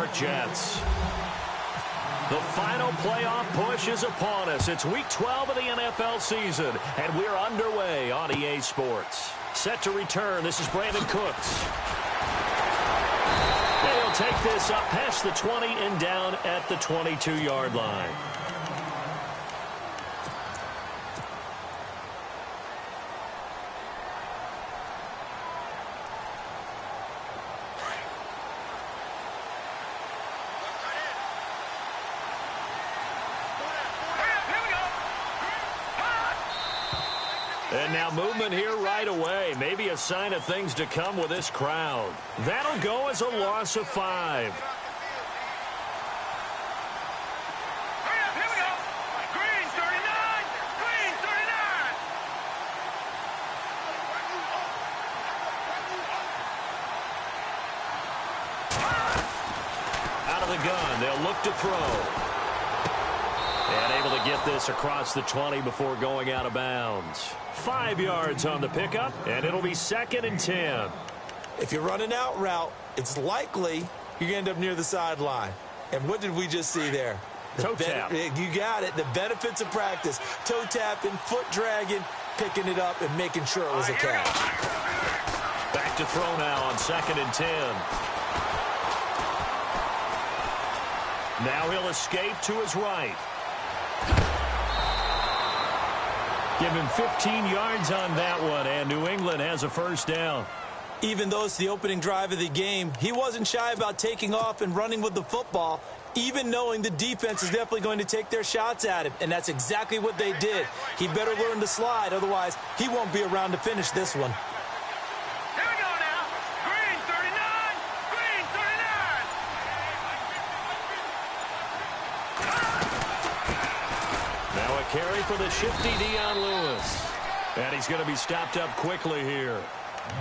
York Jets. The final playoff push is upon us. It's Week 12 of the NFL season, and we're underway on EA Sports. Set to return, this is Brandon Cooks. And he'll take this up past the 20 and down at the 22-yard line. And now movement here right away. Maybe a sign of things to come with this crowd. That'll go as a loss of 5. Here we go. Green 39. Green 39. Out of the gun. They'll look to throw. And able to get this across the 20 before going out of bounds. 5 yards on the pickup, and it'll be 2nd and 10. If you're running out route, it's likely you're going to end up near the sideline. And what did we just see there? Toe tap. You got it. The benefits of practice. Toe tapping, foot dragging, picking it up, and making sure it was a catch. Back to throw now on 2nd and 10. Now he'll escape to his right. Give him 15 yards on that one, and New England has a first down. Even though it's the opening drive of the game, he wasn't shy about taking off and running with the football, even knowing the defense is definitely going to take their shots at him, and that's exactly what they did. He better learn to slide, otherwise he won't be around to finish this one. Here we go now. Green 39. Green 39. Now a carry for the shifty Dion Lewis. And he's going to be stopped up quickly here.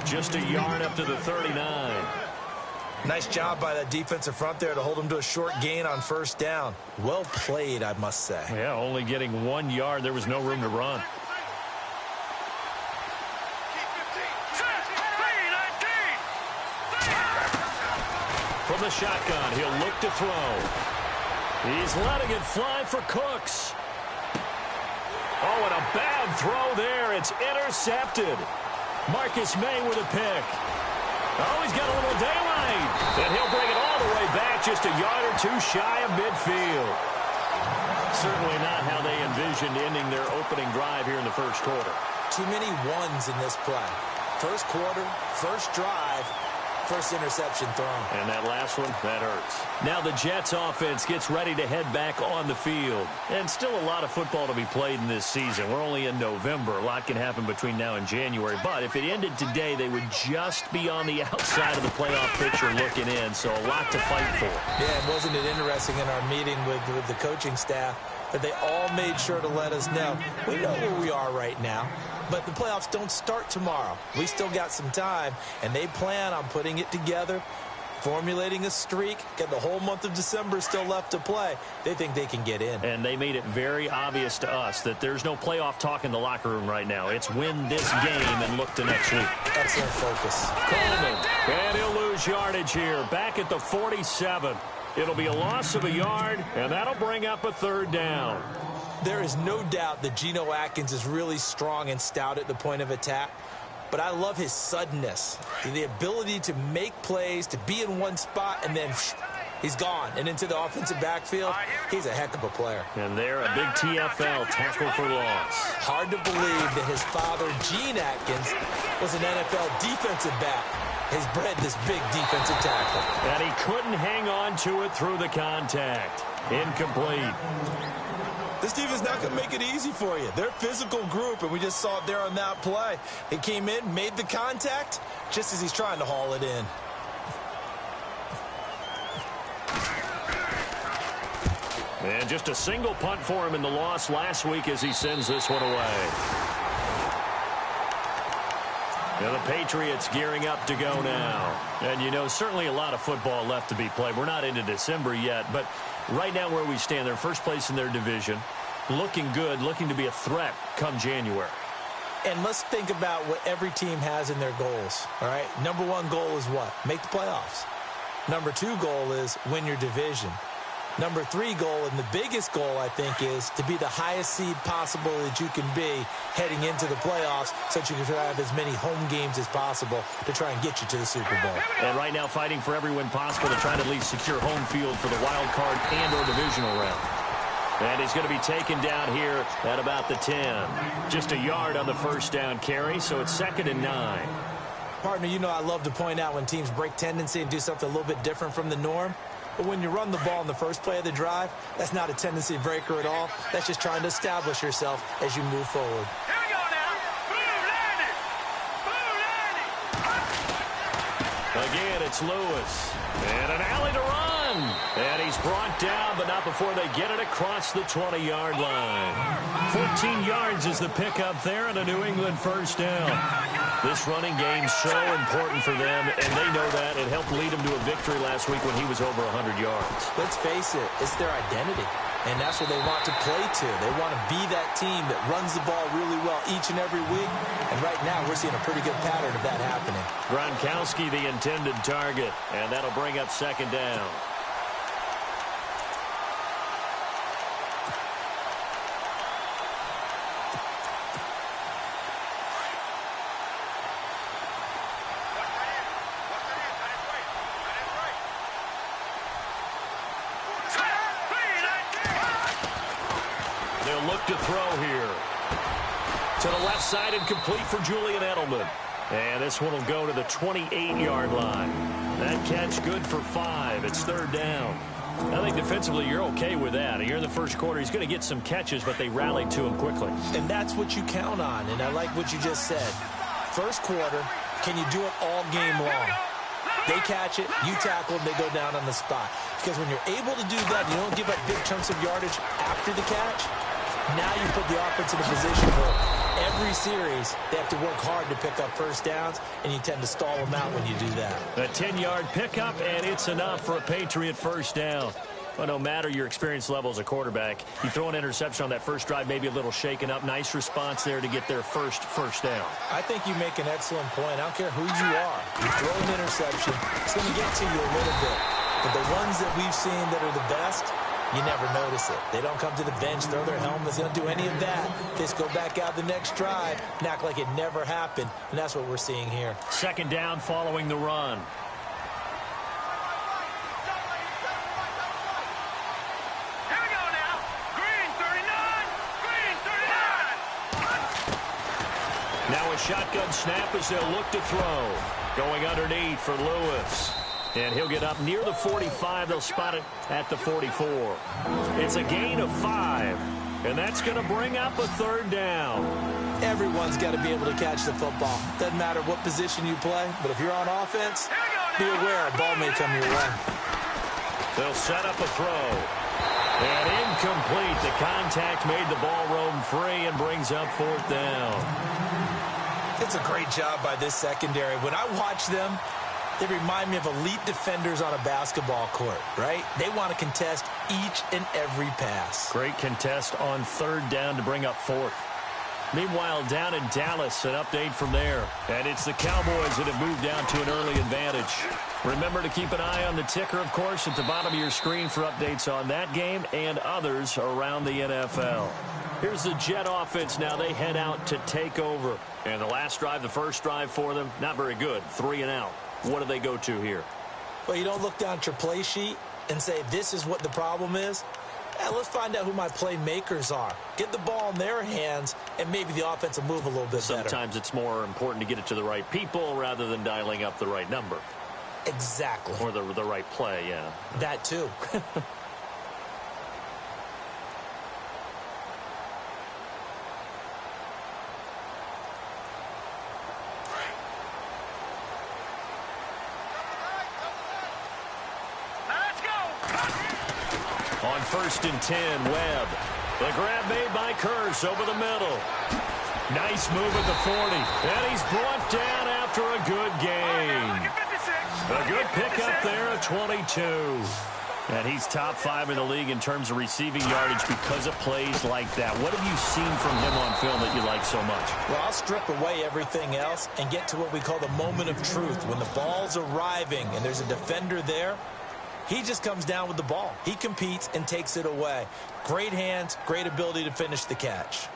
Just a yard up to the 39. Nice job by that defensive front there to hold him to a short gain on first down. Well played, I must say. Yeah, only getting 1 yard. There was no room to run. From the shotgun, he'll look to throw. He's letting it fly for Cooks. Oh, and a bad throw there. It's intercepted. Marcus May with a pick. Oh, he's got a little daylight. And he'll bring it all the way back, just a yard or two shy of midfield. Certainly not how they envisioned ending their opening drive here in the first quarter. Too many ones in this play. First quarter, first drive, first interception thrown. And that last one, that hurts. Now the Jets offense gets ready to head back on the field. And still a lot of football to be played in this season. We're only in November. A lot can happen between now and January. But if it ended today, they would just be on the outside of the playoff picture looking in. So a lot to fight for. Yeah, and wasn't it interesting in our meeting with the coaching staff that they all made sure to let us know. We know where we are right now, but the playoffs don't start tomorrow. We still got some time, and they plan on putting it together, formulating a streak, get the whole month of December still left to play. They think they can get in. And they made it very obvious to us that there's no playoff talk in the locker room right now. It's win this game and look to next week. Excellent focus. Coleman, and he'll lose yardage here, back at the 47. It'll be a loss of a yard, and that'll bring up a third down. There is no doubt that Geno Atkins is really strong and stout at the point of attack, but I love his suddenness, the ability to make plays, to be in one spot, and then he's gone and into the offensive backfield. He's a heck of a player. And there, a big TFL, tackle for loss. Hard to believe that his father, Gene Atkins, was an NFL defensive back. Has bred this big defensive tackle. And he couldn't hang on to it through the contact. Incomplete. This defense not going to make it easy for you. They're a physical group, and we just saw it there on that play. He came in, made the contact, just as he's trying to haul it in. And just a single punt for him in the loss last week as he sends this one away. Now the Patriots gearing up to go now. And, you know, certainly a lot of football left to be played. We're not into December yet, but right now where we stand, they're first place in their division. Looking good, looking to be a threat come January. And let's think about what every team has in their goals, all right? Number one goal is what? Make the playoffs. Number 2 goal is win your division. Number 3 goal, and the biggest goal, I think, is to be the highest seed possible that you can be heading into the playoffs so that you can try to have as many home games as possible to try and get you to the Super Bowl. And right now fighting for every win possible to try to at least secure home field for the wild card and or divisional round. And he's going to be taken down here at about the 10. Just a yard on the first down carry, so it's 2nd and 9. Partner, you know I love to point out when teams break tendency and do something a little bit different from the norm. But when you run the ball in the first play of the drive, that's not a tendency breaker at all. That's just trying to establish yourself as you move forward. Here we go now. Blue landing. Again, it's Lewis. And an alley to run. And he's brought down, but not before they get it across the 20-yard line. 14 yards is the pickup there and a New England first down. This running game's so important for them, and they know that. It helped lead them to a victory last week when he was over 100 yards. Let's face it, it's their identity, and that's what they want to play to. They want to be that team that runs the ball really well each and every week, and right now we're seeing a pretty good pattern of that happening. Gronkowski, the intended target, and that'll bring up 2nd down. They'll look to throw here. To the left side and complete for Julian Edelman. And this one will go to the 28-yard line. That catch good for 5. It's 3rd down. I think defensively you're okay with that. Here in the first quarter, he's going to get some catches, but they rallied to him quickly. And that's what you count on, and I like what you just said. First quarter, can you do it all game long? They catch it, you tackle, and they go down on the spot. Because when you're able to do that, you don't give up big chunks of yardage after the catch. Now you put the offense in a position where every series they have to work hard to pick up first downs, and you tend to stall them out when you do that. A 10-yard pickup, and it's enough for a Patriot first down. Well, no matter your experience level as a quarterback, you throw an interception on that first drive, maybe a little shaken up. Nice response there to get their first down. I think you make an excellent point. I don't care who you are. You throw an interception, it's going to get to you a little bit. But the ones that we've seen that are the best, you never notice it. They don't come to the bench, throw their helmets. They don't do any of that. They just go back out the next drive and act like it never happened. And that's what we're seeing here. 2nd down following the run. Here we go now. Green 39. Green 39. Now a shotgun snap as they'll look to throw. Going underneath for Lewis. And he'll get up near the 45. They'll spot it at the 44. It's a gain of 5. And that's going to bring up a 3rd down. Everyone's got to be able to catch the football. Doesn't matter what position you play, but if you're on offense, be aware a ball may come your way. They'll set up a throw. And incomplete. The contact made the ball roam free and brings up 4th down. It's a great job by this secondary. When I watch them, they remind me of elite defenders on a basketball court, right? They want to contest each and every pass. Great contest on 3rd down to bring up 4th. Meanwhile, down in Dallas, an update from there. And it's the Cowboys that have moved down to an early advantage. Remember to keep an eye on the ticker, of course, at the bottom of your screen for updates on that game and others around the NFL. Here's the Jet offense now. They head out to take over. And the last drive, the first drive for them, not very good. 3 and out. What do they go to here? Well, you don't look down at your play sheet and say, this is what the problem is. Let's find out who my playmakers are. Get the ball in their hands, and maybe the offense will move a little bit better. Sometimes it's more important to get it to the right people rather than dialing up the right number. Exactly. Or the right play, yeah. That too. On 1st and 10, Webb. The grab made by Kearse over the middle. Nice move at the 40. And he's brought down after a good gain. A good pickup there at 22. And he's top 5 in the league in terms of receiving yardage because of plays like that. What have you seen from him on film that you like so much? Well, I'll strip away everything else and get to what we call the moment of truth. When the ball's arriving and there's a defender there, he just comes down with the ball. He competes and takes it away. Great hands, great ability to finish the catch.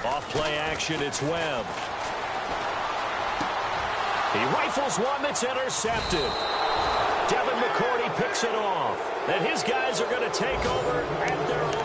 Off play action, it's Webb. He rifles one that's intercepted. Devin McCourty picks it off. And his guys are going to take over at their own 30.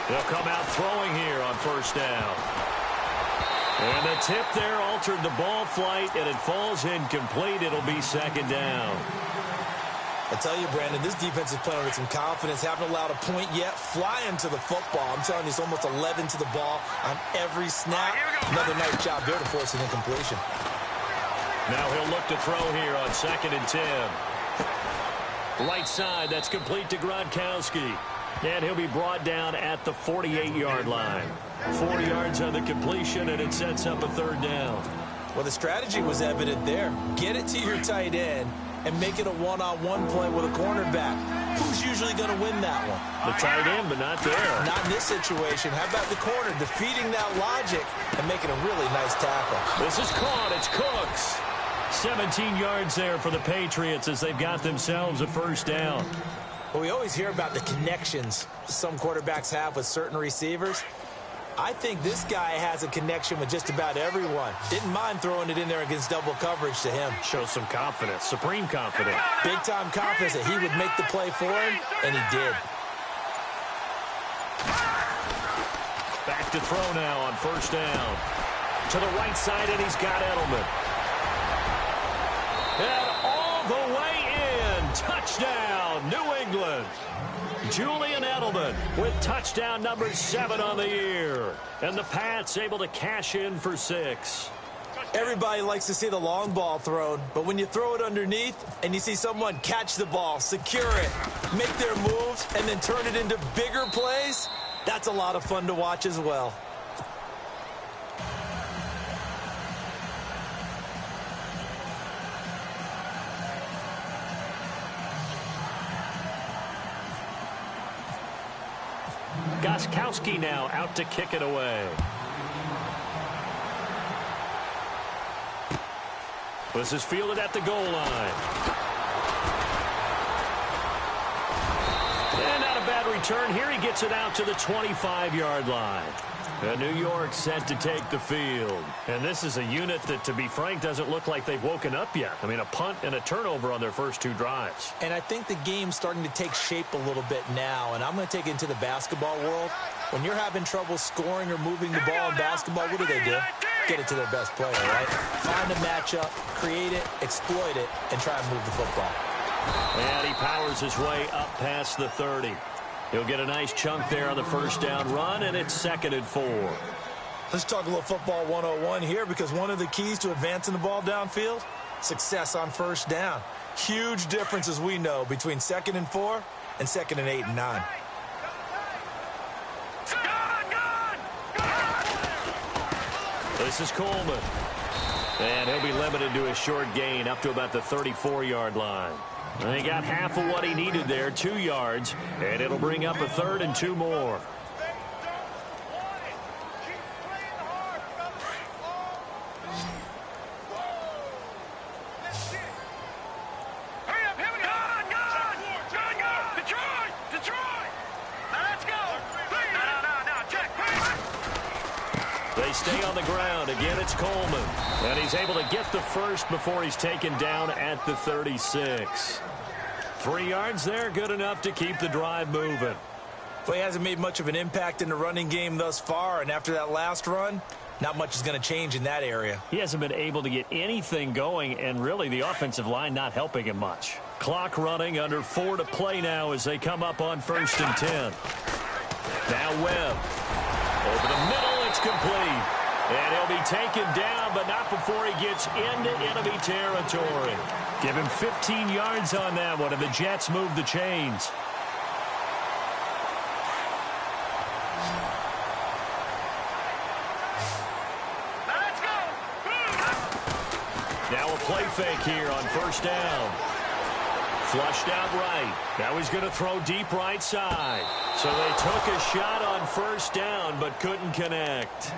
They'll come out throwing here on first down. And the tip there altered the ball flight, and it falls incomplete. It'll be second down. I tell you, Brandon, this defense is playing with some confidence. Haven't allowed a point yet. Flying to the football. I'm telling you, it's almost 11 to the ball on every snap. Another nice job there to force an incompletion. Now he'll look to throw here on 2nd and 10. Right side, that's complete to Gronkowski. And he'll be brought down at the 48-yard line. 4 yards on the completion, and it sets up a third down. Well, the strategy was evident there. Get it to your tight end and make it a one-on-one play with a cornerback. Who's usually going to win that one? The tight end, but not there. Not in this situation. How about the corner defeating that logic and making a really nice tackle? This is caught. It's Cooks. 17 yards there for the Patriots as they've got themselves a first down. Well, we always hear about the connections some quarterbacks have with certain receivers. I think this guy has a connection with just about everyone. Didn't mind throwing it in there against double coverage to him. Shows some confidence, supreme confidence. Big-time confidence that he would make the play for him, and he did. Back to throw now on first down. To the right side, and he's got Edelman. And all the way in. Touchdown, New England. Julian Edelman with touchdown number 7 on the year. And the Pats able to cash in for 6. Everybody likes to see the long ball thrown, but when you throw it underneath and you see someone catch the ball, secure it, make their moves, and then turn it into bigger plays, that's a lot of fun to watch as well. Gostkowski now out to kick it away. This is fielded at the goal line. And not a bad return. Here he gets it out to the 25-yard line. And New York set to take the field. And this is a unit that, to be frank, doesn't look like they've woken up yet. I mean, a punt and a turnover on their first 2 drives. And I think the game's starting to take shape a little bit now. And I'm going to take it into the basketball world. When you're having trouble scoring or moving the ball in basketball, what do? Get it to their best player, right? Find a matchup, create it, exploit it, and try and move the football. And he powers his way up past the 30. He'll get a nice chunk there on the first down run, and it's 2nd and 4. Let's talk a little football 101 here, because one of the keys to advancing the ball downfield, success on first down. Huge difference, as we know, between 2nd and 4 and 2nd and 8 and 9. This is Coleman. And he'll be limited to a short gain up to about the 34-yard line. And he got half of what he needed there, 2 yards, and it'll bring up a 3rd and 2 more. Hurry up, here we go! Detroit! Now let's go! No, check, They stay on the ground. Again, it's Coleman. And he's able to get the first before he's taken down at the 36. 3 yards there, good enough to keep the drive moving. Well, he hasn't made much of an impact in the running game thus far, and after that last run, not much is going to change in that area. He hasn't been able to get anything going, and really the offensive line not helping him much. Clock running, under 4 to play now as they come up on 1st and 10. Now Webb. Over the middle, it's complete. And he'll be taken down, but not before he gets into enemy territory. Give him 15 yards on that one, and the Jets move the chains. Now a play fake here on 1st down. Flushed out right. Now he's going to throw deep right side. So they took a shot on 1st down, but couldn't connect.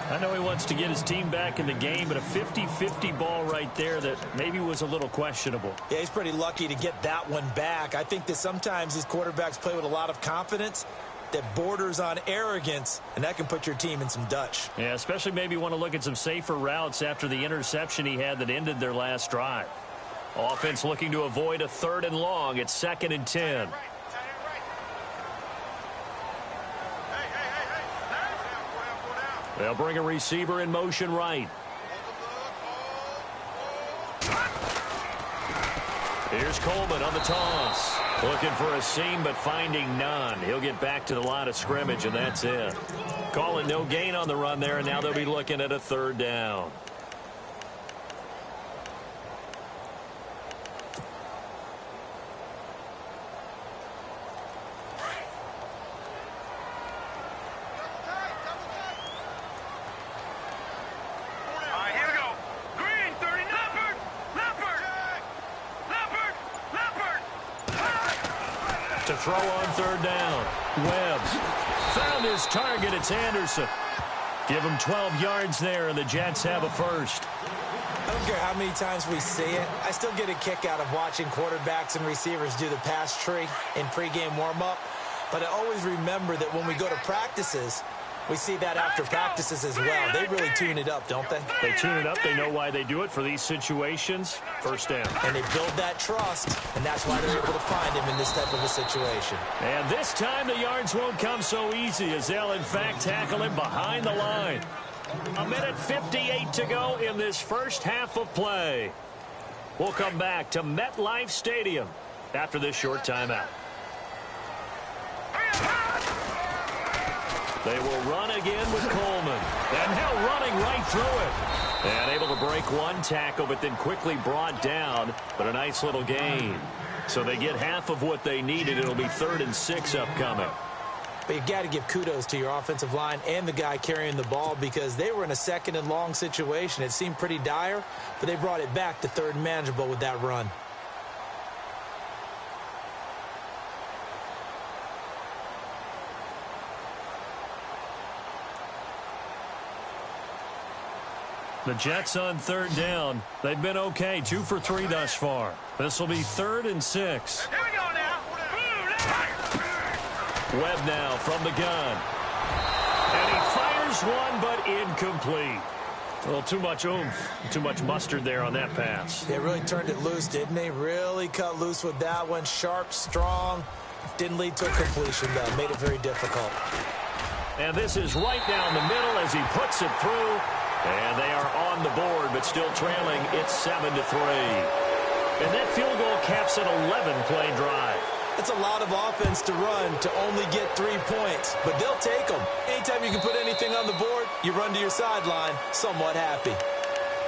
I know he wants to get his team back in the game, but a 50-50 ball right there that maybe was a little questionable. Yeah, he's pretty lucky to get that one back. I think that sometimes these quarterbacks play with a lot of confidence that borders on arrogance, and that can put your team in some Dutch. Yeah, especially maybe want to look at some safer routes after the interception he had that ended their last drive. Offense looking to avoid a 3rd and long. It's 2nd and 10. They'll bring a receiver in motion right. Here's Coleman on the toss. Looking for a seam, but finding none. He'll get back to the line of scrimmage, and that's it. Calling no gain on the run there, and now they'll be looking at a 3rd down. To throw on 3rd down. Webb found his target. It's Anderson. Give him 12 yards there, and the Jets have a first. I don't care how many times we see it. I still get a kick out of watching quarterbacks and receivers do the pass tree in pregame warm-up. But I always remember that when we go to practices, we see that after practices as well. They really tune it up, don't they? They tune it up. They know why they do it for these situations. 1st down. And they build that trust, and that's why they're able to find him in this type of a situation. And this time the yards won't come so easy as they'll, in fact, tackle him behind the line. 1:58 to go in this first half of play. We'll come back to MetLife Stadium after this short timeout. They will run again with Coleman. And now running right through it. And able to break one tackle, but then quickly brought down. But a nice little gain. So they get half of what they needed. It'll be 3rd and 6 upcoming. But you've got to give kudos to your offensive line and the guy carrying the ball because they were in a 2nd and long situation. It seemed pretty dire, but they brought it back to 3rd and manageable with that run. The Jets on 3rd down. They've been okay, 2 for 3 thus far. This will be 3rd and 6. Here we go now. Webb now from the gun. And he fires one, but incomplete. Well, too much oomph, too much mustard there on that pass. They really turned it loose, didn't they? Really cut loose with that one. Sharp, strong. Didn't lead to a completion, though. Made it very difficult. And this is right down the middle as he puts it through. And they are on the board, but still trailing. It's 7-3. And that field goal caps an 11-play drive. It's a lot of offense to run to only get 3 points, but they'll take them. Anytime you can put anything on the board, you run to your sideline somewhat happy.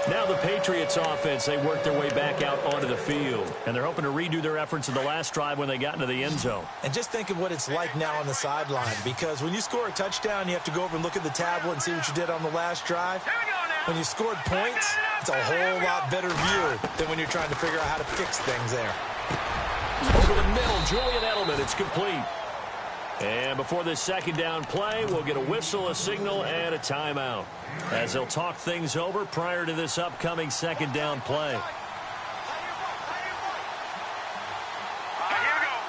Now the Patriots offense, they work their way back out onto the field. And they're hoping to redo their efforts in the last drive when they got into the end zone. And just think of what it's like now on the sideline, because when you score a touchdown, you have to go over and look at the tablet and see what you did on the last drive. When you scored points, it's a whole lot better view than when you're trying to figure out how to fix things there. Over the middle, Julian Edelman, it's complete. And before this 2nd down play, we'll get a whistle, a signal, and a timeout, as they'll talk things over prior to this upcoming 2nd down play. Here we go.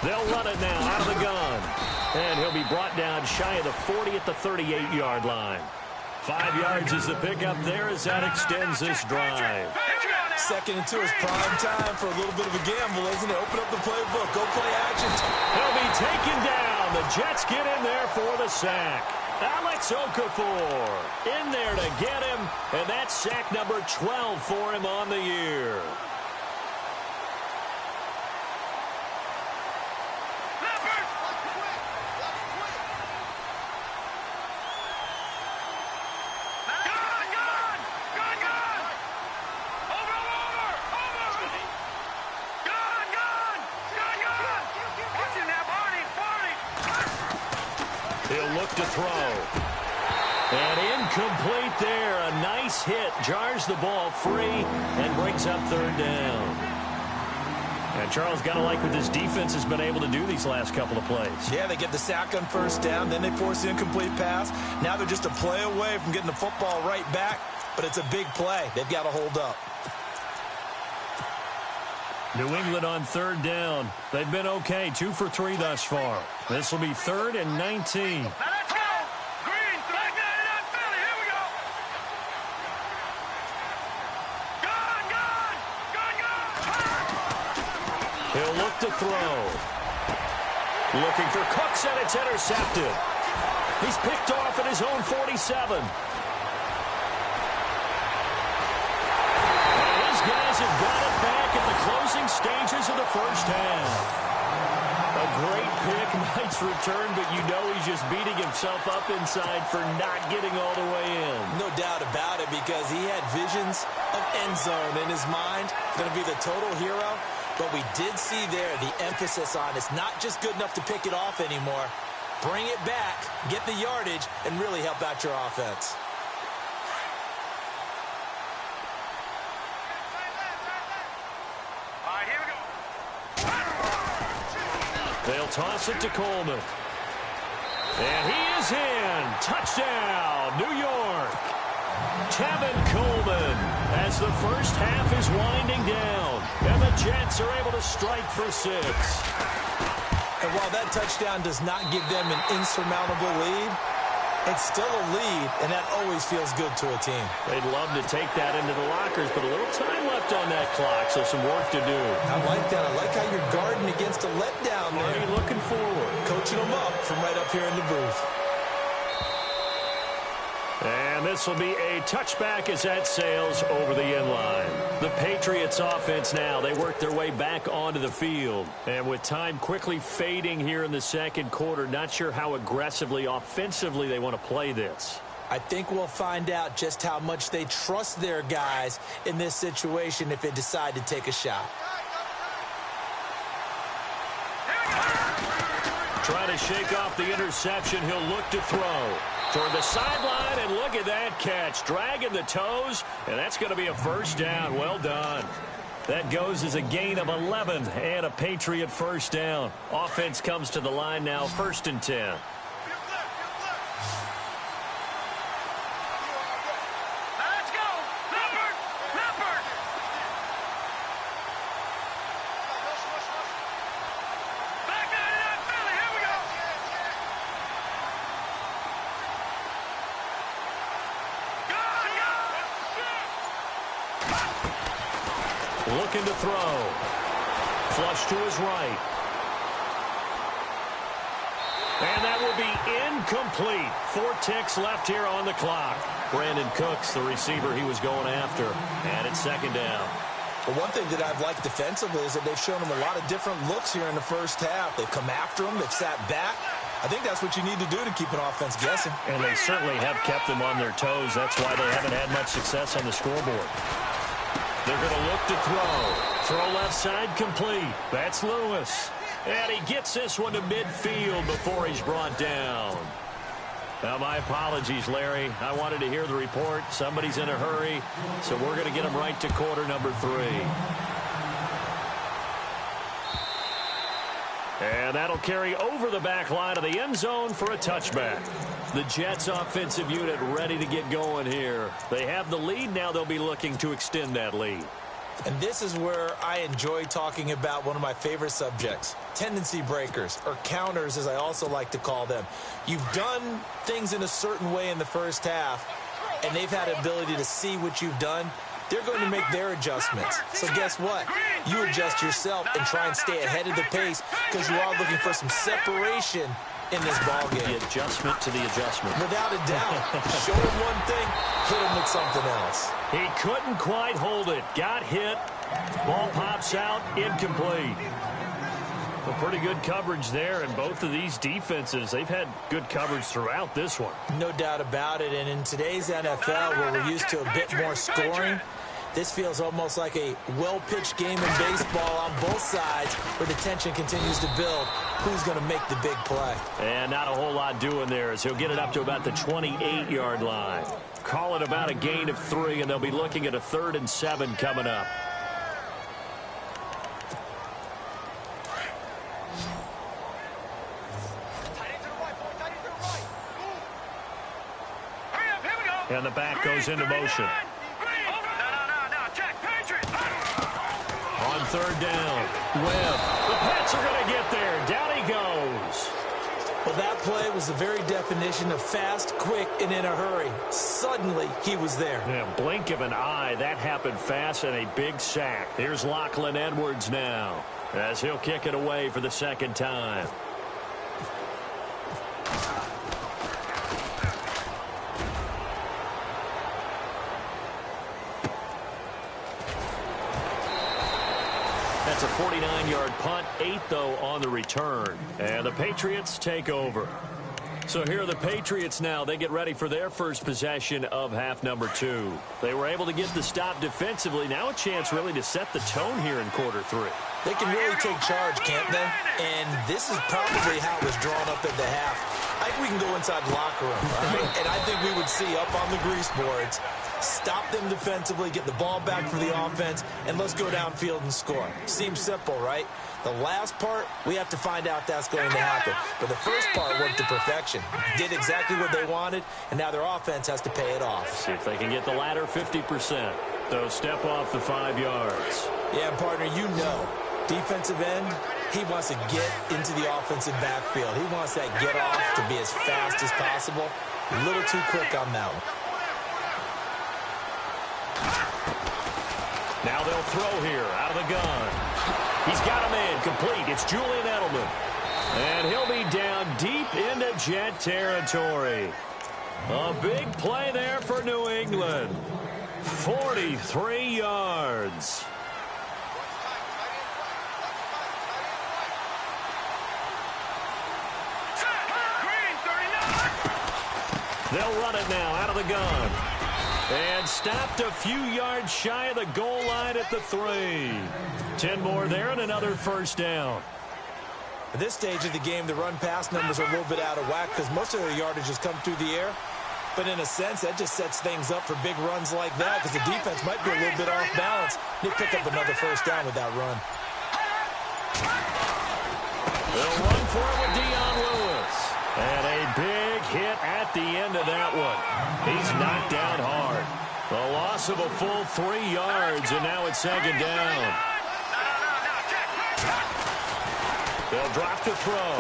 3-19. They'll run it now out of the gun. And he'll be brought down shy of the 40 at the 38-yard line. 5 yards is the pickup there as that extends this drive. 2nd and 2 is prime time for a little bit of a gamble, isn't it? Open up the playbook. Go play action. He'll be taken down And the Jets get in there for the sack. Alex Okafor in there to get him, and that's sack number 12 for him on the year. He'll look to throw. And incomplete there. A nice hit. Jars the ball free and brings up third down. And Charles, got to like what this defense has been able to do these last couple of plays. Yeah, they get the sack on first down, then they force the incomplete pass. Now they're just a play away from getting the football right back, but it's a big play. They've got to hold up. New England on third down. They've been okay, 2 for 3 thus far. This will be 3rd and 19. Now let's go. Green, flag down in Philly. Here we go. Gone. He'll look to throw. Looking for Cooks, and it's intercepted. He's picked off at his own 47. And his guys have got it back at the closing stages of the first half. A great pick, nice return, but you know he's just beating himself up inside for not getting all the way in. No doubt about it, because he had visions of end zone in his mind. Going to be the total hero. But we did see there the emphasis on it's not just good enough to pick it off anymore. Bring it back, get the yardage, and really help out your offense. All right, here we go. They'll toss it to Coleman. And he is in. Touchdown, New York. Tevin Coleman as the first half is winding down. And the Jets are able to strike for 6. And while that touchdown does not give them an insurmountable lead, it's still a lead, and that always feels good to a team. They'd love to take that into the lockers, but a little time left on that clock, so some work to do. I like that. I like how you're guarding against a letdown there. Already looking forward. Coaching them up from right up here in the booth. And this will be a touchback as that sails over the end line. The Patriots offense now, they work their way back onto the field. And with time quickly fading here in the second quarter, not sure how aggressively, offensively they want to play this. I think we'll find out just how much they trust their guys in this situation if they decide to take a shot. Trying to shake off the interception, he'll look to throw. Toward the sideline, and look at that catch. Dragging the toes, and that's going to be a first down. Well done. That goes as a gain of 11 and a Patriot first down. Offense comes to the line now, 1st and 10. Let's go. Leopard. Leopard. Back down in Philly. Here we go. Looking to throw. Flush to his right. And that will be incomplete. 4 ticks left here on the clock. Brandon Cooks, the receiver he was going after. And it's 2nd down. Well, one thing that I've liked defensively is that they've shown them a lot of different looks here in the first half. They've come after them. They've sat back. I think that's what you need to do to keep an offense guessing. And they certainly have kept them on their toes. That's why they haven't had much success on the scoreboard. They're going to look to throw. Throw left side complete. That's Lewis. And he gets this one to midfield before he's brought down. Now, my apologies, Larry. I wanted to hear the report. Somebody's in a hurry, so we're going to get him right to quarter number 3. And that'll carry over the back line of the end zone for a touchback. The Jets offensive unit ready to get going here. They have the lead. Now they'll be looking to extend that lead. And this is where I enjoy talking about one of my favorite subjects, tendency breakers, or counters as I also like to call them. You've done things in a certain way in the first half, and they've had the ability to see what you've done. They're going to make their adjustments. So guess what? You adjust yourself and try and stay ahead of the pace because you are looking for some separation in this ballgame. The adjustment to the adjustment. Without a doubt. Show him one thing, hit him with something else. He couldn't quite hold it. Got hit. Ball pops out. Incomplete. Well, pretty good coverage there, and both of these defenses, they've had good coverage throughout this one. No doubt about it, and in today's NFL, where we're used to a bit more scoring, this feels almost like a well-pitched game in baseball on both sides where the tension continues to build. Who's going to make the big play? And not a whole lot doing there as he'll get it up to about the 28-yard line. Call it about a gain of 3, and they'll be looking at a 3rd and 7 coming up. And the back goes into motion. On 3rd down, Webb. The Pats are going to get there. Down he goes. Well, that play was the very definition of fast, quick, and in a hurry. Suddenly, he was there. Yeah, blink of an eye. That happened fast and a big sack. Here's Lachlan Edwards now as he'll kick it away for the 2nd time. That's a 49-yard punt, 8 though on the return. And the Patriots take over. So here are the Patriots now. They get ready for their first possession of half number 2. They were able to get the stop defensively. Now a chance really to set the tone here in quarter 3. They can really take charge, can't they? And this is probably how it was drawn up at the half. I think we can go inside the locker room, all right? And I think we would see up on the grease boards, stop them defensively, get the ball back for the offense, and let's go downfield and score. Seems simple, right? The last part, we have to find out that's going to happen. But the first part worked to perfection. Did exactly what they wanted, and now their offense has to pay it off. See if they can get the latter 50%. Though step off the 5 yards. Yeah, partner, you know, defensive end, he wants to get into the offensive backfield. He wants that get off to be as fast as possible. A little too quick on that one. Now they'll throw here out of the gun. He's got a man complete. It's Julian Edelman. And he'll be down deep into Jet territory. A big play there for New England. 43 yards. They'll run it now out of the gun. And stopped a few yards shy of the goal line at the 3. 10 more there and another first down. At this stage of the game, the run-pass numbers are a little bit out of whack because most of their yardage has come through the air. But in a sense, that just sets things up for big runs like that because the defense might be a little bit off balance. They pick up another first down with that run. They'll run for it with Dion Lewis. And a big hit at the end of that one. He's knocked down hard. The loss of a full 3 yards, and now it's 2nd down. They'll drop the throw.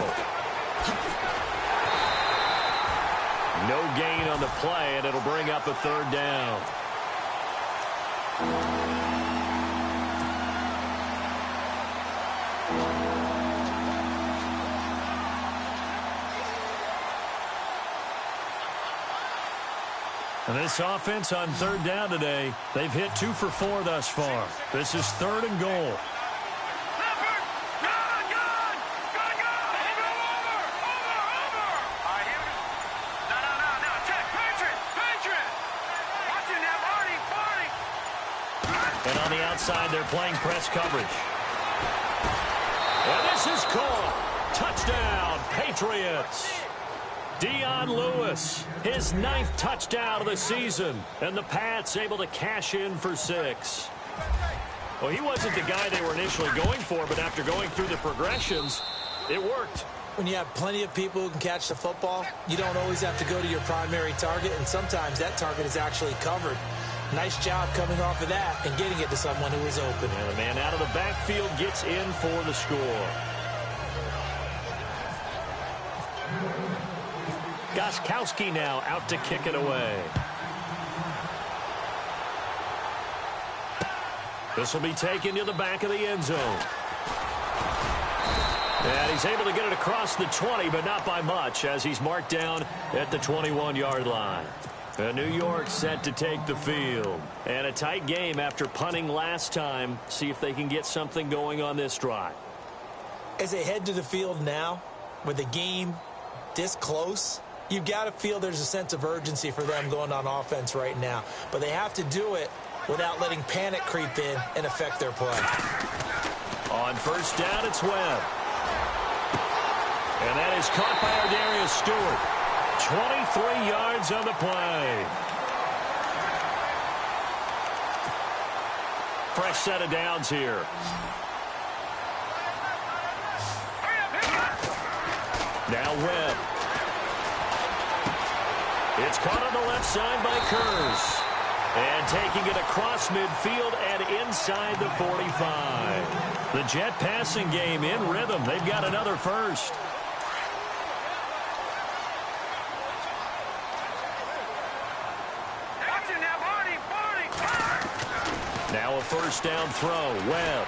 No gain on the play, and it'll bring up a 3rd down. And this offense on 3rd down today, they've hit 2 for 4 thus far. This is 3rd and goal. And on the outside, they're playing press coverage. And this is caught. Touchdown, Patriots. Dion Lewis, his 9th touchdown of the season. And the Pats able to cash in for 6. Well, he wasn't the guy they were initially going for, but after going through the progressions, it worked. When you have plenty of people who can catch the football, you don't always have to go to your primary target, and sometimes that target is actually covered. Nice job coming off of that and getting it to someone who is open. And the man out of the backfield gets in for the score. Gostkowski now out to kick it away. This will be taken to the back of the end zone. And he's able to get it across the 20, but not by much, as he's marked down at the 21-yard line. New York set to take the field. And a tight game after punting last time. See if they can get something going on this drive. As they head to the field now, with the game this close, you've got to feel there's a sense of urgency for them going on offense right now. But they have to do it without letting panic creep in and affect their play. On first down, it's Webb. And that is caught by Ardarius Stewart. 23 yards on the play. Fresh set of downs here. Now Webb. It's caught on the left side by Kurz. And taking it across midfield and inside the 45. The Jet passing game in rhythm. They've got another first. Now a first down throw. Webb.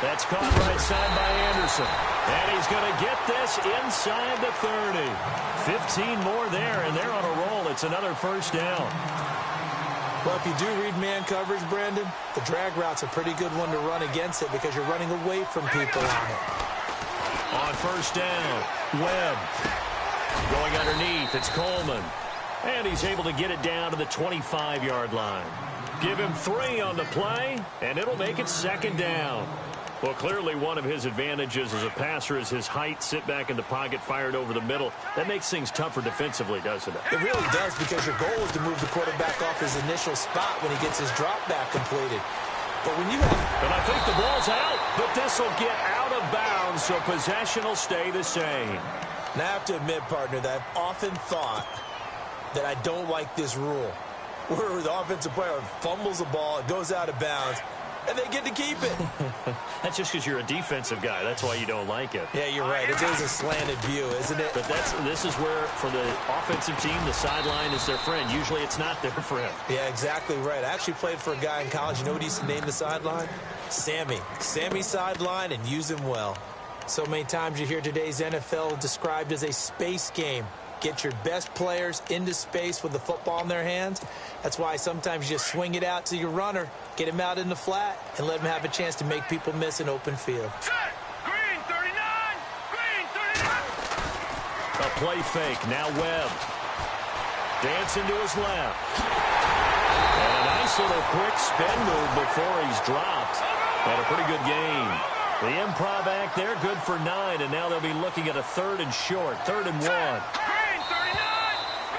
That's caught right side by Anderson. And he's going to get this inside the 30. 15 more there, and they're on a roll. It's another first down. Well, if you do read man coverage, Brandon, the drag route's a pretty good one to run against it because you're running away from people on it. On first down, Webb. Going underneath, it's Coleman. And he's able to get it down to the 25-yard line. Give him 3 on the play, and it'll make it second down. Well, clearly one of his advantages as a passer is his height, sit back in the pocket, fired over the middle. That makes things tougher defensively, doesn't it? It really does, because your goal is to move the quarterback off his initial spot when he gets his drop back completed. But when you have... And I think the ball's out, but this will get out of bounds, so possession will stay the same. Now, I have to admit, partner, that I've often thought that I don't like this rule, where the offensive player fumbles the ball, it goes out of bounds, and they get to keep it. That's just because you're a defensive guy. That's why you don't like it. Yeah, you're right. It is a slanted view, isn't it? But this is where, for the offensive team, the sideline is their friend. Usually it's not their friend. Yeah, exactly right. I actually played for a guy in college. You know what he used to name the sideline? Sammy. Sammy sideline, and use him well. So many times you hear today's NFL described as a space game. Get your best players into space with the football in their hands. That's why sometimes you just swing it out to your runner, get him out in the flat, and let him have a chance to make people miss an open field. Green 39! Green 39! A play fake. Now Webb. Dancing to his left. And a nice little quick spin move before he's dropped. And a pretty good gain. The improv act there, good for 9, and now they'll be looking at a 3rd and short, 3rd and 1.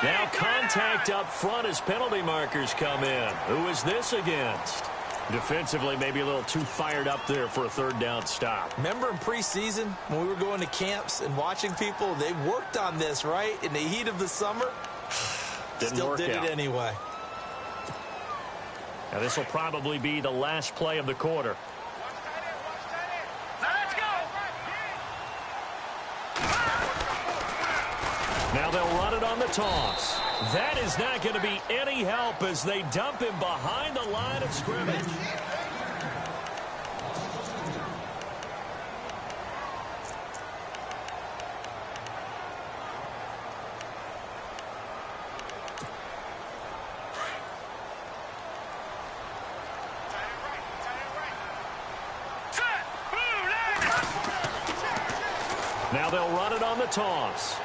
Now contact up front as penalty markers come in. Who is this against? Defensively, maybe a little too fired up there for a 3rd down stop. Remember in preseason when we were going to camps and watching people, they worked on this, right? In the heat of the summer, still did it anyway. Now this will probably be the last play of the quarter. Now they'll run it on the toss. That is not going to be any help as they dump him behind the line of scrimmage. Now they'll run it on the toss.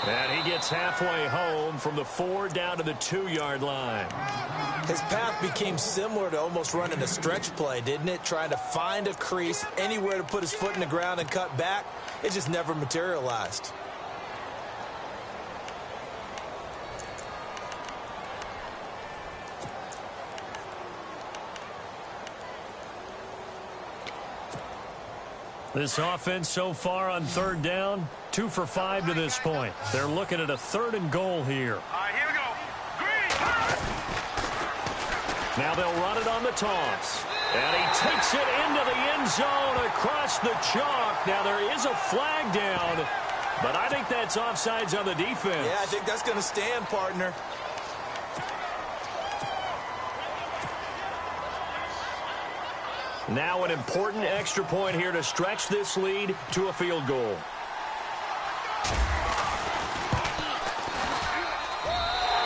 And he gets halfway home from the 4 down to the 2-yard line. His path became similar to almost running a stretch play, didn't it? Trying to find a crease, anywhere to put his foot in the ground and cut back. It just never materialized. This offense so far on 3rd down, 2 for 5 to this point. They're looking at a 3rd and goal here. All right, here we go. Green. Now they'll run it on the toss. And he takes it into the end zone across the chalk. Now there is a flag down, but I think that's offsides on the defense. Yeah, I think that's going to stand, partner. Now an important extra point here to stretch this lead to a field goal.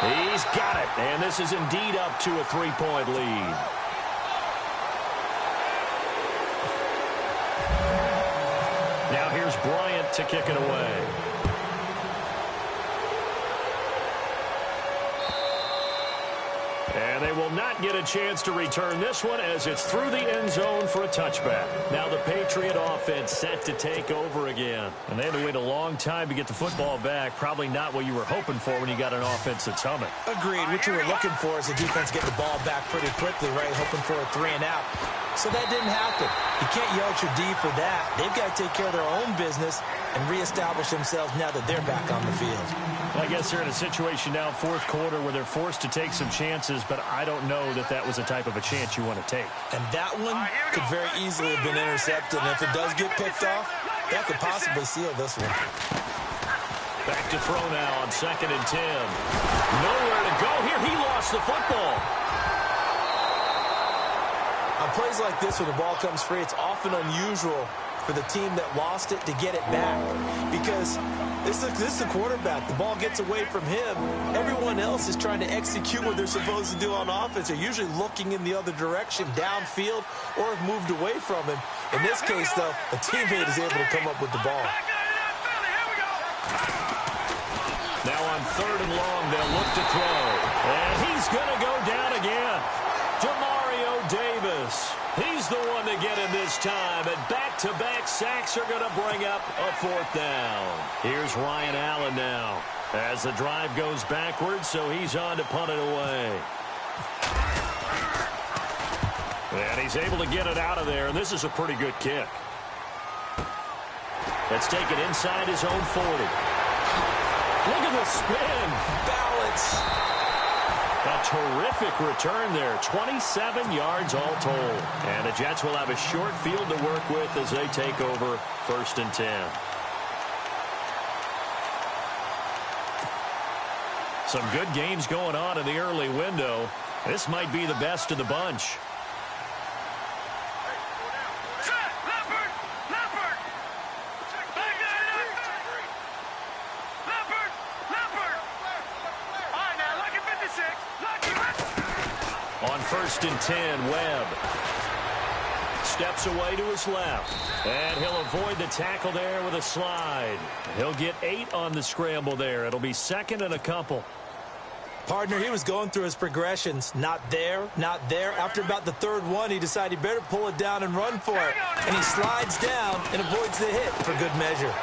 He's got it, and this is indeed up to a 3-point lead. Now here's Bryant to kick it away. And they will not get a chance to return this one as it's through the end zone for a touchback. Now the Patriot offense set to take over again. And they had to wait a long time to get the football back. Probably not what you were hoping for when you got an offense that's humming. Agreed. What you were looking for is the defense get the ball back pretty quickly, right? Hoping for a 3-and-out. So that didn't happen. You can't yell at your D for that. They've got to take care of their own business and reestablish themselves now that they're back on the field. I guess they're in a situation now, fourth quarter, where they're forced to take some chances, but I don't know that that was the type of a chance you want to take. And that one could very easily have been intercepted. And if it does get picked off, that could possibly seal this one. Back to throw now on 2nd and 10. Nowhere to go here. He lost the football. On plays like this, when the ball comes free, it's often unusual for the team that lost it to get it back. Because this is the quarterback. The ball gets away from him. Everyone else is trying to execute what they're supposed to do on offense. They're usually looking in the other direction, downfield, or have moved away from him. In this case, though, a teammate is able to come up with the ball. Now on 3rd and long, they'll look to throw. And he's going to go down again. Demario Davis. He's the one to get him this time. And back-to-back sacks are going to bring up a 4th down. Here's Ryan Allen now as the drive goes backwards, so he's on to punt it away. And he's able to get it out of there, and this is a pretty good kick. That's taken inside his own 40. Look at the spin. Balance. A terrific return there. 27 yards all told. And the Jets will have a short field to work with as they take over 1st and 10. Some good games going on in the early window. This might be the best of the bunch. On 1st and 10, Webb steps away to his left, and he'll avoid the tackle there with a slide. He'll get 8 on the scramble there. It'll be 2nd and a couple. Partner, he was going through his progressions. Not there, not there. After about the 3rd one, he decided he better pull it down and run for it. And he slides down and avoids the hit for good measure.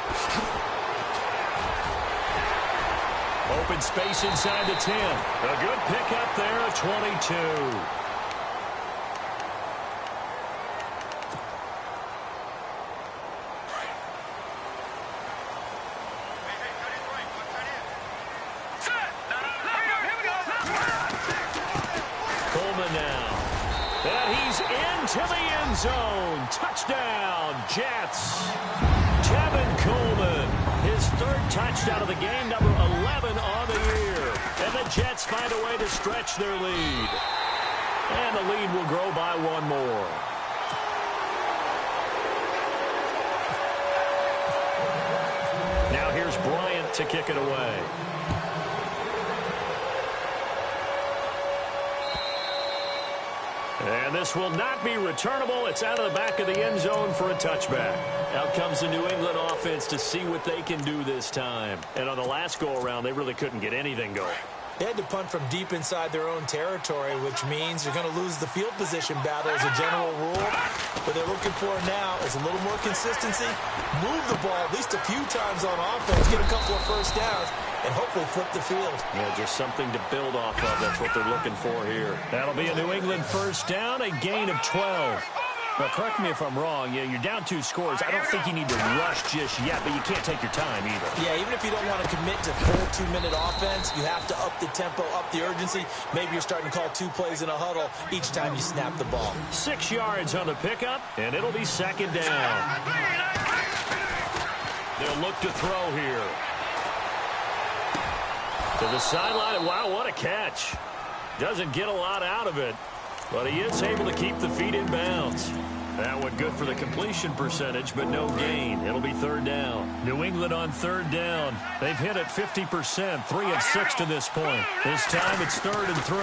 Open space inside the 10. A good pickup there at 22. Coleman now. And he's into the end zone. Touchdown, Jets. Tevin Coleman. His 3rd touchdown of the game, number 11 on the year. And the Jets find a way to stretch their lead. And the lead will grow by 1 more. Now here's Bryant to kick it away. And this will not be returnable. It's out of the back of the end zone for a touchback. Out comes the New England offense to see what they can do this time. And on the last go-around, they really couldn't get anything going. They had to punt from deep inside their own territory, which means you're going to lose the field position battle as a general rule. What they're looking for now is a little more consistency, move the ball at least a few times on offense, get a couple of 1st downs, and hopefully flip the field. Yeah, just something to build off of. That's what they're looking for here. That'll be a New England 1st down, a gain of 12. Now, correct me if I'm wrong. Yeah, you're down 2 scores. I don't think you need to rush just yet, but you can't take your time either. Yeah, even if you don't want to commit to full 2-minute offense, you have to up the tempo, up the urgency. Maybe you're starting to call 2 plays in a huddle each time you snap the ball. 6 yards on the pickup, and it'll be 2nd down. They'll look to throw here. To the sideline. Wow, what a catch. Doesn't get a lot out of it, but he is able to keep the feet in bounds. That one good for the completion percentage, but no gain. It'll be third down. New England on third down. They've hit it 50%, 3 of 6 to this point. This time it's 3rd and 3.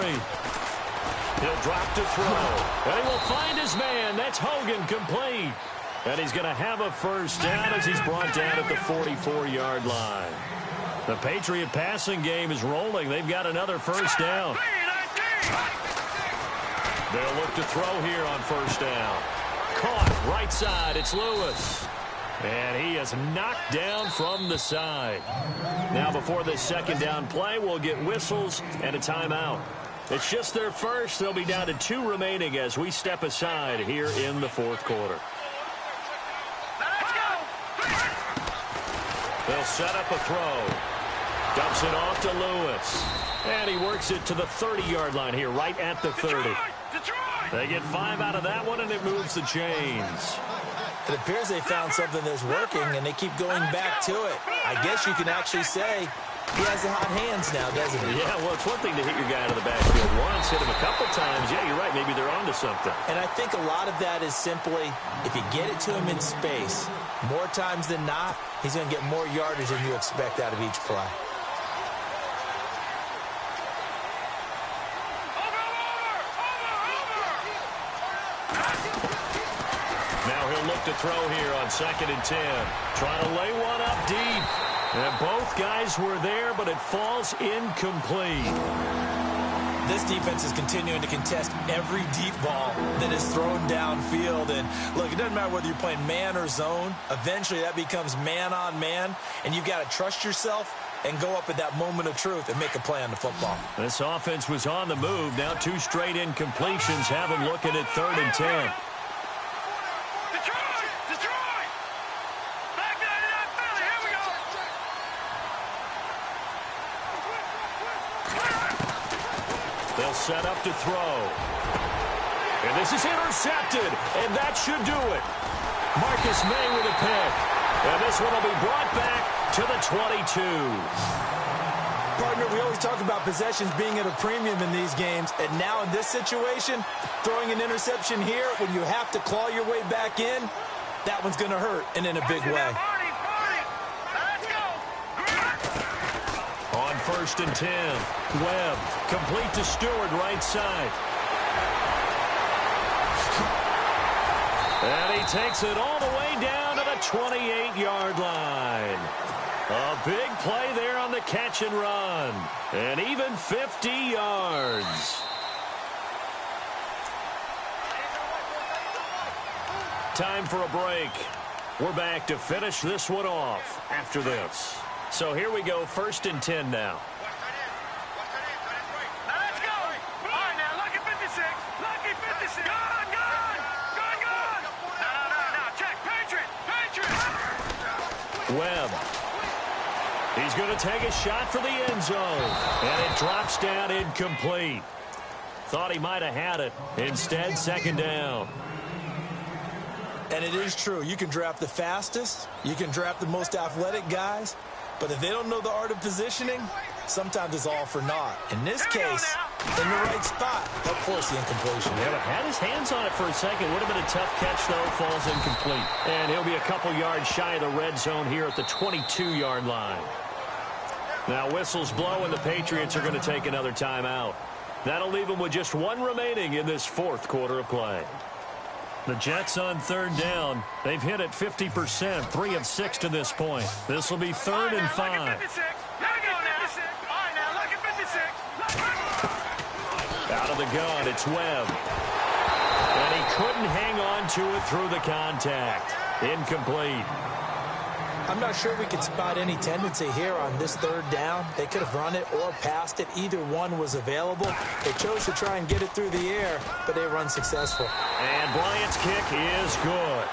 He'll drop to throw. And he will find his man. That's Hogan, complete. And he's going to have a first down as he's brought down at the 44-yard line. The Patriot passing game is rolling. They've got another first down. They'll look to throw here on first down. Caught right side. It's Lewis. And he is knocked down from the side. Now before this second down play, we'll get whistles and a timeout. It's just their first. They'll be down to 2 remaining as we step aside here in the fourth quarter. They'll set up a throw. Dumps it off to Lewis. And he works it to the 30-yard line here, right at the 30. They get 5 out of that one, and it moves the chains. It appears they found something that's working, and they keep going back to it. I guess you can actually say he has the hot hands now, doesn't he? Yeah, well, it's one thing to hit your guy out of the backfield once, hit him a couple times. Yeah, you're right. Maybe they're onto something. And I think a lot of that is simply if you get it to him in space, more times than not, he's going to get more yardage than you expect out of each play. To throw here on 2nd and 10. Trying to lay one up deep. And both guys were there, but it falls incomplete. This defense is continuing to contest every deep ball that is thrown downfield. And look, it doesn't matter whether you're playing man or zone. Eventually that becomes man on man. And you've got to trust yourself and go up at that moment of truth and make a play on the football. This offense was on the move. Now 2 straight incompletions have them looking at 3rd and 10. They'll set up to throw. And this is intercepted, and that should do it. Marcus May with a pick. And this one will be brought back to the 22. Partner, we always talk about possessions being at a premium in these games, and now in this situation, throwing an interception here when you have to claw your way back in, that one's going to hurt, and in a big way. On 1st and 10, Webb complete to Stewart, right side. And he takes it all the way down to the 28-yard line. A big play there on the catch and run. And even 50 yards. Time for a break. We're back to finish this one off after this. So here we go, 1st and 10 now. Let's go. All right, now, lucky 56. Lucky 56. Gone. No. Check. Patriot. Webb. He's going to take a shot for the end zone. And it drops down incomplete. Thought he might have had it. Instead, 2nd down. And it is true. You can draft the fastest. You can draft the most athletic guys. But if they don't know the art of positioning, sometimes it's all for naught. In this case, in the right spot, help force the incompletion. Yeah, but had his hands on it for a second. Would have been a tough catch, though. Falls incomplete. And he'll be a couple yards shy of the red zone here at the 22-yard line. Now whistles blow, and the Patriots are going to take another timeout. That'll leave them with just 1 remaining in this 4th quarter of play. The Jets on 3rd down. They've hit it 50%, 3 of 6 to this point. This will be 3rd and 5. Out of the gun, it's Webb. And he couldn't hang on to it through the contact. Incomplete. I'm not sure we could spot any tendency here on this 3rd down. They could have run it or passed it. Either one was available. They chose to try and get it through the air, but they were unsuccessful. And Bryant's kick is good.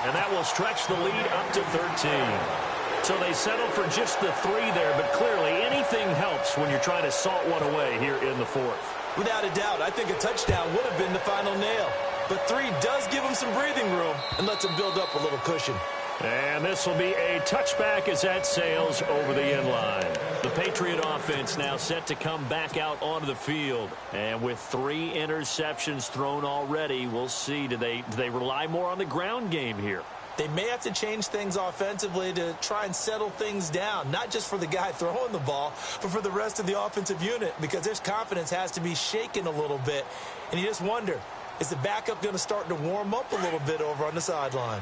And that will stretch the lead up to 13. So they settle for just the 3 there, but clearly anything helps when you're trying to salt one away here in the 4th. Without a doubt, I think a touchdown would have been the final nail. But 3 does give them some breathing room and lets them build up a little cushion. And this will be a touchback as that sails over the end line. The Patriot offense now set to come back out onto the field. And with 3 interceptions thrown already, we'll see. Do they rely more on the ground game here? They may have to change things offensively to try and settle things down, not just for the guy throwing the ball, but for the rest of the offensive unit, because their confidence has to be shaken a little bit. And you just wonder, is the backup going to start to warm up a little bit over on the sideline?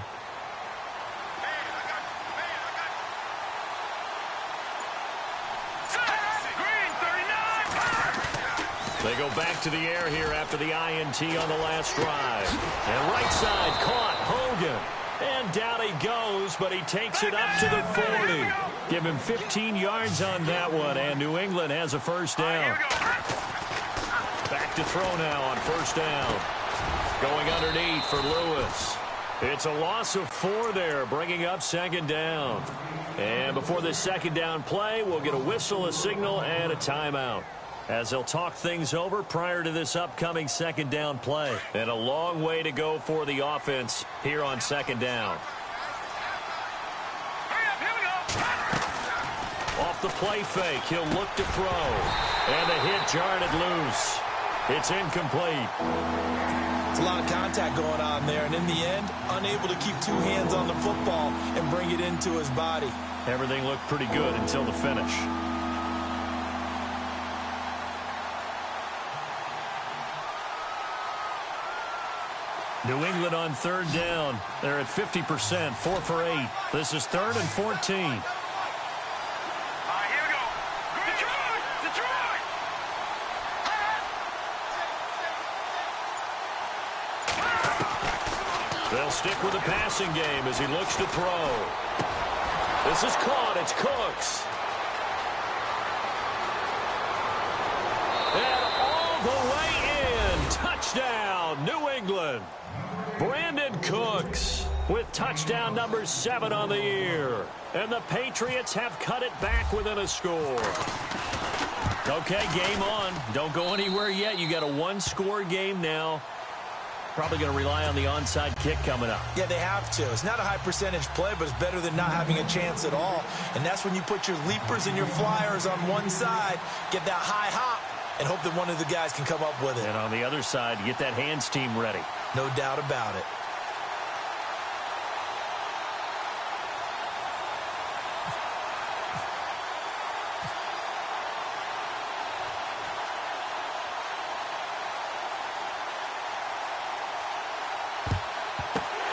They go back to the air here after the INT on the last drive. And right side caught Hogan. And down he goes, but he takes it up to the 40. Give him 15 yards on that one, and New England has a first down. Back to throw now on first down. Going underneath for Lewis. It's a loss of 4 there, bringing up second down. And before this second down play, we'll get a whistle, a signal, and a timeout, as they'll talk things over prior to this upcoming second down play. And a long way to go for the offense here on second down. Off the play fake, he'll look to throw. And the hit jarred it loose. It's incomplete. It's a lot of contact going on there, and in the end, unable to keep 2 hands on the football and bring it into his body. Everything looked pretty good until the finish. New England on third down. They're at 50%, 4 for 8. This is 3rd and 14. Here we go. Detroit! Detroit! They'll stick with the passing game as he looks to throw. This is caught. It's Cooks. And all the way in. Touchdown, New England. Brandon Cooks with touchdown number 7 on the year. And the Patriots have cut it back within a score. Okay, game on. Don't go anywhere yet. You got a 1-score game now. Probably going to rely on the onside kick coming up. Yeah, they have to. It's not a high percentage play, but it's better than not having a chance at all. And that's when you put your leapers and your flyers on one side, get that high hop, and hope that one of the guys can come up with it. And on the other side, get that hands team ready. No doubt about it.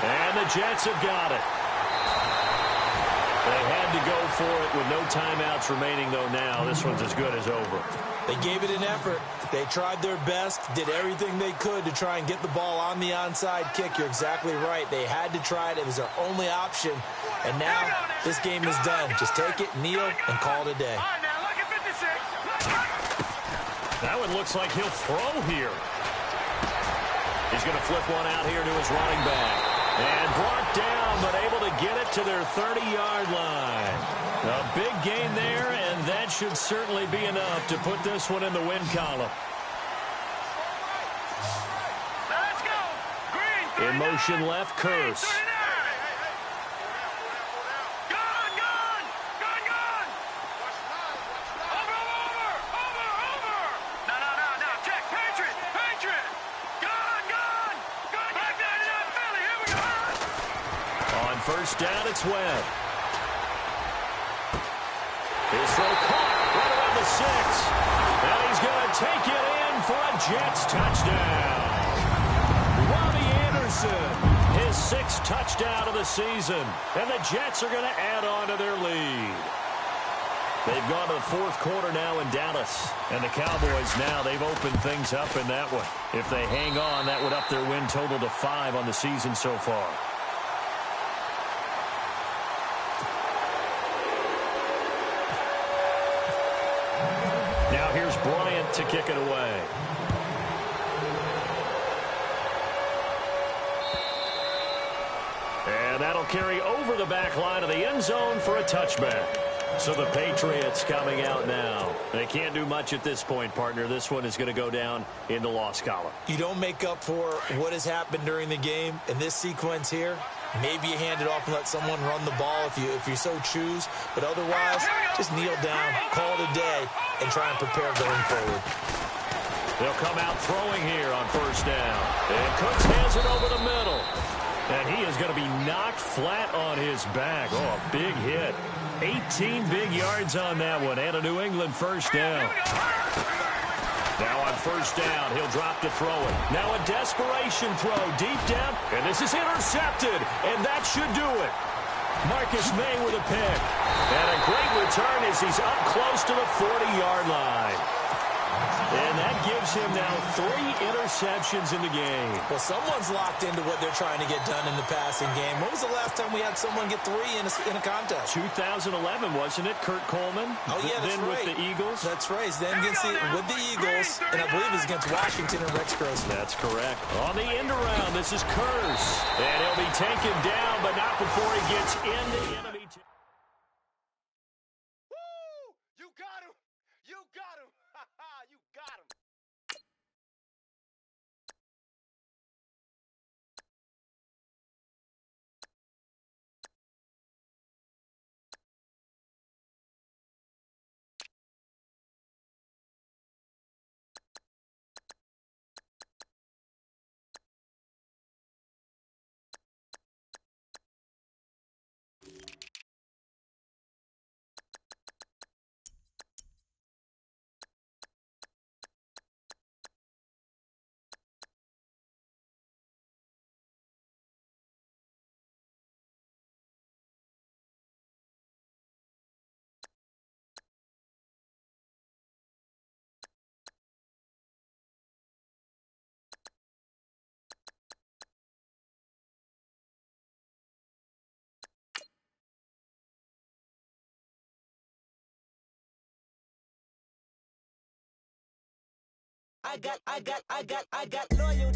And the Jets have got it. They had to go for it with no timeouts remaining, though now. This one's as good as over. They gave it an effort. They tried their best, did everything they could to try and get the ball on the onside kick. You're exactly right. They had to try it. It was their only option. And now this game is done. Just take it, kneel, and call it a day. All right, now, look at 56. That one looks like he'll throw here. He's going to flip one out here to his running back. And brought down, but able to get it to their 30-yard line. A big gain there, and that should certainly be enough to put this one in the win column. Let's go. Green, 39. In motion left, Curse. 39. Gone, gone. Gone, gone. Over. No. Check. Patriot. Gone. Back 99 Philly. Here we go. On first down, it's Webb. His throw caught right around the 6. And he's going to take it in for a Jets touchdown. Robbie Anderson, his 6th touchdown of the season. And the Jets are going to add on to their lead. They've gone to the 4th quarter now in Dallas. And the Cowboys now, they've opened things up in that one. If they hang on, that would up their win total to 5 on the season so far. Now here's Bryant to kick it away. And that'll carry over the back line of the end zone for a touchback. So the Patriots coming out now. They can't do much at this point, partner. This one is going to go down in the loss column. You don't make up for what has happened during the game in this sequence here. Maybe you hand it off and let someone run the ball if you so choose. But otherwise, just kneel down, call it a day, and try and prepare going forward. They'll come out throwing here on first down. And Cooks hands it over the middle. And he is going to be knocked flat on his back. Oh, a big hit. 18 big yards on that one. And a New England first down. Now on first down, he'll drop to throw it. Now a desperation throw deep down. And this is intercepted. And that should do it. Marcus May with a pick. And a great return as he's up close to the 40-yard line. And that gives him now 3 interceptions in the game. Well, someone's locked into what they're trying to get done in the passing game. When was the last time we had someone get 3 in a contest? 2011, wasn't it? Kurt Coleman? Oh, yeah, that's then right. With the Eagles? That's right. Then with the Eagles, and I believe it was against Washington and Rex Grossman. That's correct. On the end around, this is Kurz. And he'll be taken down, but not before he gets into enemy. Woo! You got him! You got him! You got him! I got loyalty.